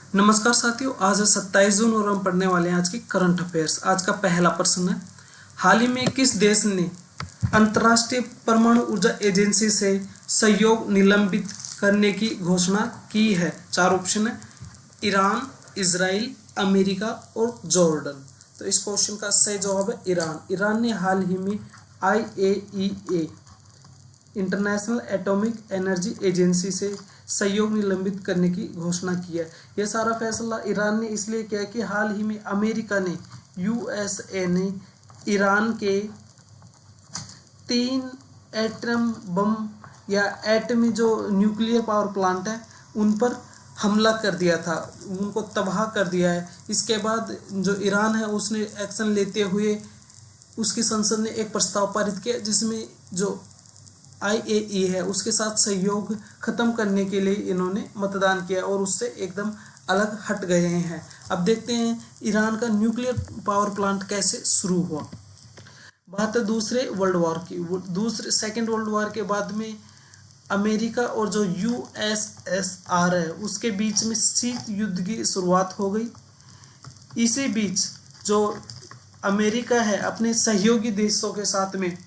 नमस्कार साथियों, आज है 27 जून और हम पढ़ने वाले हैं आज की करंट अफेयर्स। आज का पहला प्रश्न है, हाल ही में किस देश ने अंतर्राष्ट्रीय परमाणु ऊर्जा एजेंसी से सहयोग निलंबित करने की घोषणा की है? चार ऑप्शन है, ईरान, इजराइल, अमेरिका और जॉर्डन। तो इस क्वेश्चन का सही जवाब है ईरान। ईरान ने हाल ही में IAEA international atomic energy agency से सहयोग निलंबित करने की घोषणा की है। यह सारा फैसला ईरान ने इसलिए किया कि हाल ही में अमेरिका ने USA ने ईरान के 3 एटम बम या एटमी जो न्यूक्लियर पावर प्लांट है उन पर हमला कर दिया था, उनको तबाह कर दिया है। इसके बाद जो ईरान है उसने एक्शन लेते हुए उसकी संसद ने एक प्रस्ताव पारित किया जिसमें जो IAEA है उसके साथ सहयोग खत्म करने के लिए इन्होंने मतदान किया और उससे एकदम अलग हट गए हैं। अब देखते हैं ईरान का न्यूक्लियर पावर प्लांट कैसे शुरू हुआ। बात है दूसरे वर्ल्ड वॉर की। सेकेंड वर्ल्ड वॉर के बाद में अमेरिका और जो USSR है उसके बीच में शीत युद्ध की शुरुआत हो गई। इसी बीच जो अमेरिका है अपने सहयोगी देशों के साथ में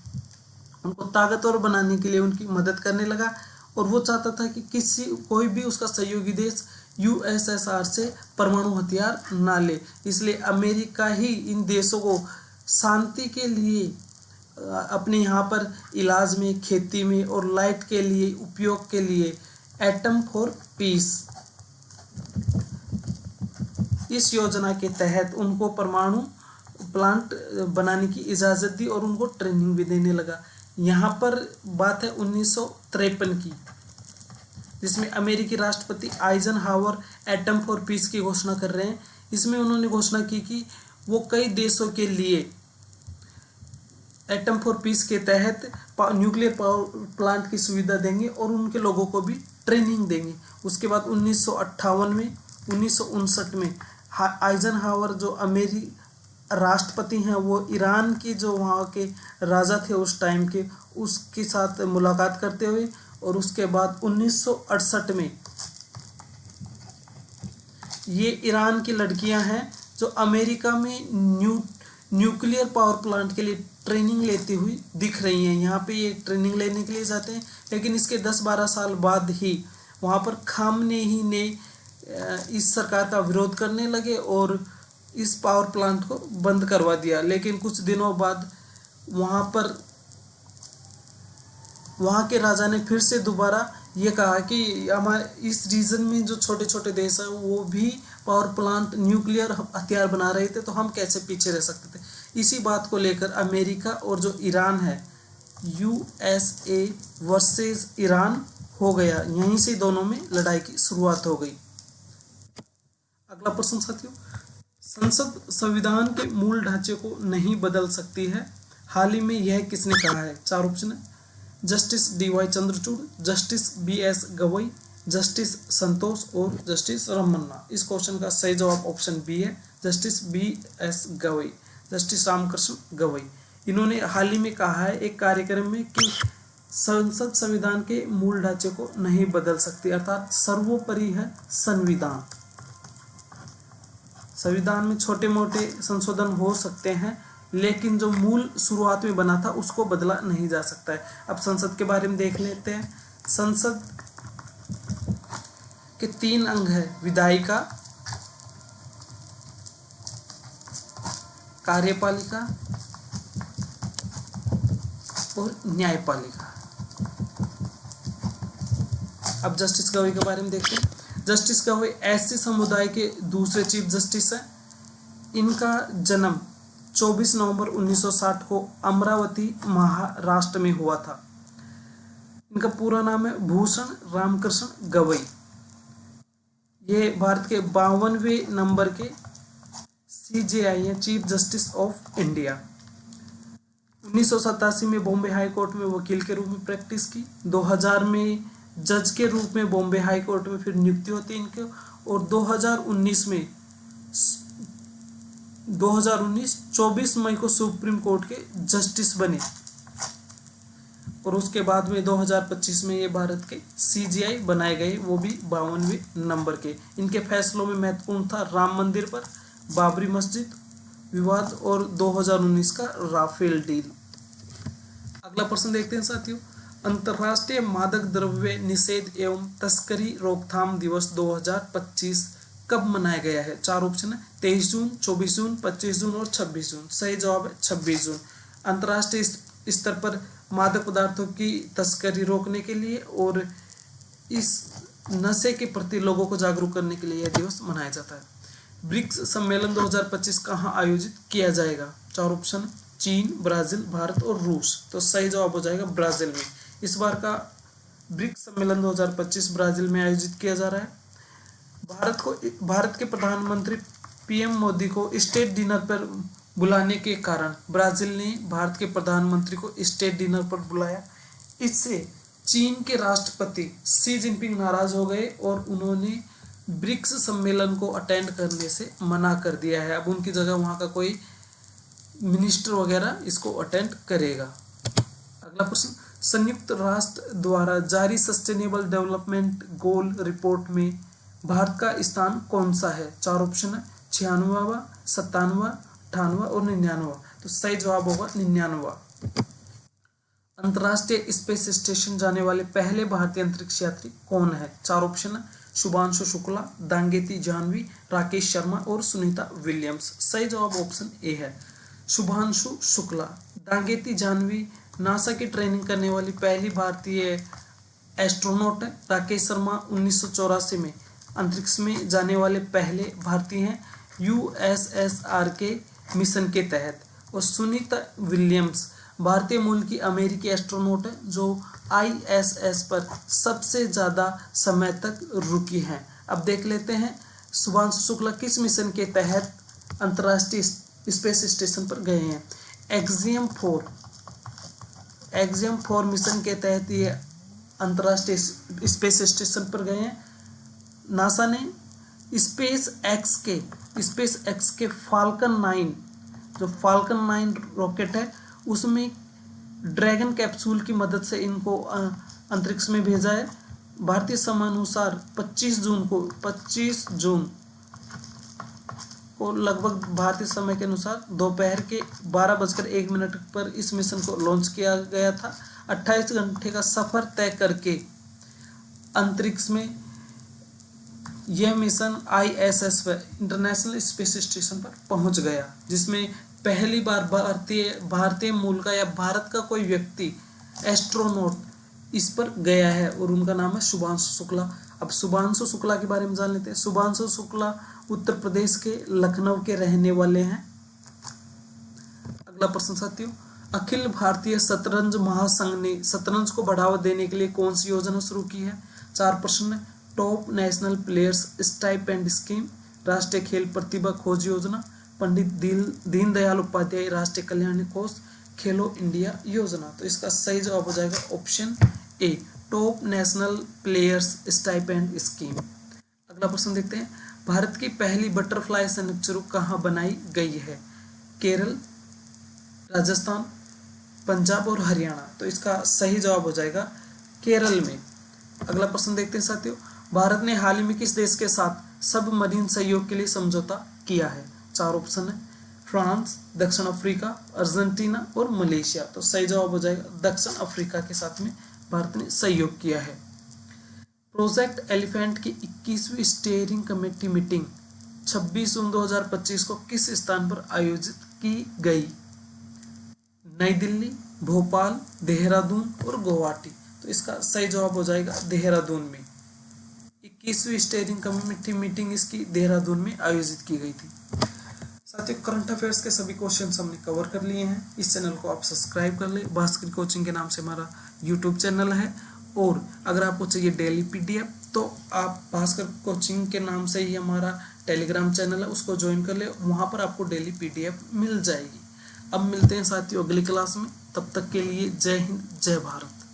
उनको ताकतवर बनाने के लिए उनकी मदद करने लगा और वो चाहता था कि कोई भी उसका सहयोगी देश USSR से परमाणु हथियार ना ले। इसलिए अमेरिका ही इन देशों को शांति के लिए अपने यहाँ पर इलाज में, खेती में और लाइट के लिए उपयोग के लिए एटम फॉर पीस इस योजना के तहत उनको परमाणु प्लांट बनाने की इजाज़त दी और उनको ट्रेनिंग भी देने लगा। यहाँ पर बात है 1953 की, जिसमें अमेरिकी राष्ट्रपति आइजनहावर एटम फॉर पीस की घोषणा कर रहे हैं। इसमें उन्होंने घोषणा की कि वो कई देशों के लिए एटम फॉर पीस के तहत न्यूक्लियर पावर प्लांट की सुविधा देंगे और उनके लोगों को भी ट्रेनिंग देंगे। उसके बाद 1959 में आइजनहावर जो अमेरिकी राष्ट्रपति हैं वो ईरान के जो वहाँ के राजा थे उस टाइम के, उसके साथ मुलाकात करते हुए और उसके बाद 1968 में ये ईरान की लड़कियां हैं जो अमेरिका में न्यूक्लियर पावर प्लांट के लिए ट्रेनिंग लेती हुई दिख रही हैं। यहाँ पे ये ट्रेनिंग लेने के लिए जाते हैं, लेकिन इसके 10-12 साल बाद ही वहाँ पर खामनेई ने इस सरकार का विरोध करने लगे और इस पावर प्लांट को बंद करवा दिया। लेकिन कुछ दिनों बाद वहाँ के राजा ने फिर से दोबारा ये कहा कि हमारे इस रीजन में जो छोटे छोटे देश हैं वो भी पावर प्लांट न्यूक्लियर हथियार बना रहे थे, तो हम कैसे पीछे रह सकते थे। इसी बात को लेकर अमेरिका और जो ईरान है USA वर्सेस ईरान हो गया। यहीं से दोनों में लड़ाई की शुरुआत हो गई। अगला प्रश्न साथियों, संसद संविधान के मूल ढांचे को नहीं बदल सकती है, हाल ही में यह किसने कहा है? चार ऑप्शन है, justice DY Chandrachud, justice BS Gavai, justice Santosh और जस्टिस रमन्ना। इस क्वेश्चन का सही जवाब ऑप्शन बी है, justice BS Gavai, justice Ramakrishna Gavai. इन्होंने हाल ही में कहा है एक कार्यक्रम में कि संसद संविधान के मूल ढांचे को नहीं बदल सकती, अर्थात सर्वोपरि है संविधान। संविधान में छोटे मोटे संशोधन हो सकते हैं, लेकिन जो मूल शुरुआत में बना था उसको बदला नहीं जा सकता है। अब संसद के बारे में देख लेते हैं। संसद के 3 अंग है, विधायिका, कार्यपालिका और न्यायपालिका। अब जस्टिस गवई के बारे में देखते हैं। जस्टिस गवई SC समुदाय के दूसरे चीफ जस्टिस हैं। इनका जन्म 24 नवंबर 1960 को अमरावती महाराष्ट्र में हुआ था। इनका पूरा नाम है भूषण रामकृष्ण गवई। ये भारत के 52वें नंबर के CJI हैं, चीफ जस्टिस ऑफ इंडिया। 1987 में बॉम्बे हाई कोर्ट में वकील के रूप में प्रैक्टिस की। 2000 में जज के रूप में बॉम्बे हाई कोर्ट में फिर नियुक्ति होती है इनके, और 2019 24 मई को सुप्रीम कोर्ट के जस्टिस बने। और उसके बाद में 2025 में ये भारत के CGI बनाए गए, वो भी 52वें नंबर के। इनके फैसलों में महत्वपूर्ण था राम मंदिर पर, बाबरी मस्जिद विवाद और 2019 का राफेल डील। अगला प्रश्न देखते हैं साथियों, अंतर्राष्ट्रीय मादक द्रव्य निषेध एवं तस्करी रोकथाम दिवस 2025 कब मनाया गया है? 4 ऑप्शन है, 23 जून, 24 जून, 25 जून और 26 जून। सही जवाब है 26 जून। अंतर्राष्ट्रीय स्तर पर मादक पदार्थों की तस्करी रोकने के लिए और इस नशे के प्रति लोगों को जागरूक करने के लिए यह दिवस मनाया जाता है। ब्रिक्स सम्मेलन 2025 कहाँ आयोजित किया जाएगा? 4 ऑप्शन, चीन, ब्राजील, भारत और रूस। तो सही जवाब हो जाएगा ब्राजील में। इस बार का ब्रिक्स सम्मेलन 2025 ब्राजील में आयोजित किया जा रहा है। भारत के प्रधानमंत्री PM मोदी को स्टेट डिनर पर बुलाने के कारण ब्राजील ने भारत के प्रधानमंत्री को स्टेट डिनर पर बुलाया। इससे चीन के राष्ट्रपति शी जिनपिंग नाराज हो गए और उन्होंने ब्रिक्स सम्मेलन को अटेंड करने से मना कर दिया है। अब उनकी जगह वहां का कोई मिनिस्टर वगैरह इसको अटेंड करेगा। अगला प्रश्न, संयुक्त राष्ट्र द्वारा जारी सस्टेनेबल डेवलपमेंट गोल रिपोर्ट में भारत का स्थान कौन सा है? 4 ऑप्शन है, 96वां, 97वां, 98वां और 99वां। तो सही जवाब होगा 99वां। अंतर्राष्ट्रीय स्पेस स्टेशन जाने वाले पहले भारतीय अंतरिक्ष यात्री कौन है? 4 ऑप्शन है, शुभांशु शुक्ला, दांगेती जाह्नवी, राकेश शर्मा और सुनीता विलियम्स। सही जवाब ऑप्शन ए है, शुभांशु शुक्ला। दांगेती जाह्नवी नासा की ट्रेनिंग करने वाली पहली भारतीय एस्ट्रोनॉट है। राकेश शर्मा 1984 में अंतरिक्ष में जाने वाले पहले भारतीय हैं USSR के मिशन के तहत। और सुनीता विलियम्स भारतीय मूल की अमेरिकी एस्ट्रोनॉट है जो ISS पर सबसे ज़्यादा समय तक रुकी हैं। अब देख लेते हैं शुभांशु शुक्ला किस मिशन के तहत अंतर्राष्ट्रीय स्पेस स्टेशन पर गए हैं। एक्सियम 4 मिशन के तहत ये अंतर्राष्ट्रीय स्पेस स्टेशन पर गए हैं। नासा ने स्पेस एक्स के फाल्कन 9 जो फाल्कन 9 रॉकेट है उसमें ड्रैगन कैप्सूल की मदद से इनको अंतरिक्ष में भेजा है। भारतीय समयानुसार 25 जून को लगभग भारतीय समय के अनुसार दोपहर के 12:01 पर इस मिशन को लॉन्च किया गया था। 28 घंटे का सफर तय करके अंतरिक्ष में यह मिशन ISS पर इंटरनेशनल स्पेस स्टेशन पर पहुंच गया, जिसमें पहली बार भारतीय मूल का या भारत का कोई व्यक्ति एस्ट्रोनॉट इस पर गया है और उनका नाम है शुभांशु शुक्ला। अब शुभांशु शुक्ला के बारे में जान लेते हैं। शुभांशु शुक्ला उत्तर प्रदेश के लखनऊ के रहने वाले हैं। अगला प्रश्न साथियों, अखिल भारतीय शतरंज महासंघ ने शतरंज को बढ़ावा देने के लिए कौन सी योजना शुरू की है? 4 प्रश्न है, top national players stipend scheme, राष्ट्रीय खेल प्रतिभा खोज योजना, पंडित दीनदयाल उपाध्याय राष्ट्रीय कल्याण कोष, खेलो इंडिया योजना। तो इसका सही जवाब हो जाएगा option A, top national players stipend scheme. अगला प्रश्न देखते हैं, भारत की पहली बटरफ्लाई सैनिक कहाँ बनाई गई है? केरल, राजस्थान, पंजाब और हरियाणा। तो इसका सही जवाब हो जाएगा केरल में। अगला प्रश्न देखते हैं साथियों, भारत ने हाल ही में किस देश के साथ सबमरीन सहयोग के लिए समझौता किया है? 4 ऑप्शन है, फ्रांस, दक्षिण अफ्रीका, अर्जेंटीना और मलेशिया। तो सही जवाब हो जाएगा दक्षिण अफ्रीका के साथ में भारत ने सहयोग किया है। प्रोजेक्ट एलिफेंट की 21वीं स्टीयरिंग कमेटी मीटिंग 26 जून 2025 को किस स्थान पर आयोजित की गई? नई दिल्ली, भोपाल, देहरादून और गुवाहाटी। तो इसका सही जवाब हो जाएगा देहरादून में। 21वीं स्टीयरिंग कमेटी मीटिंग इसकी देहरादून में आयोजित की गई थी। साथियों, करंट अफेयर्स के सभी क्वेश्चंस हमने कवर कर लिए हैं। इस चैनल को आप सब्सक्राइब कर ले। भास्कर कोचिंग के नाम से हमारा यूट्यूब चैनल है और अगर आपको चाहिए डेली PDF तो आप भास्कर कोचिंग के नाम से ही हमारा टेलीग्राम चैनल है, उसको ज्वाइन कर ले। वहाँ पर आपको डेली PDF मिल जाएगी। अब मिलते हैं साथियों अगली क्लास में। तब तक के लिए जय हिंद, जय भारत।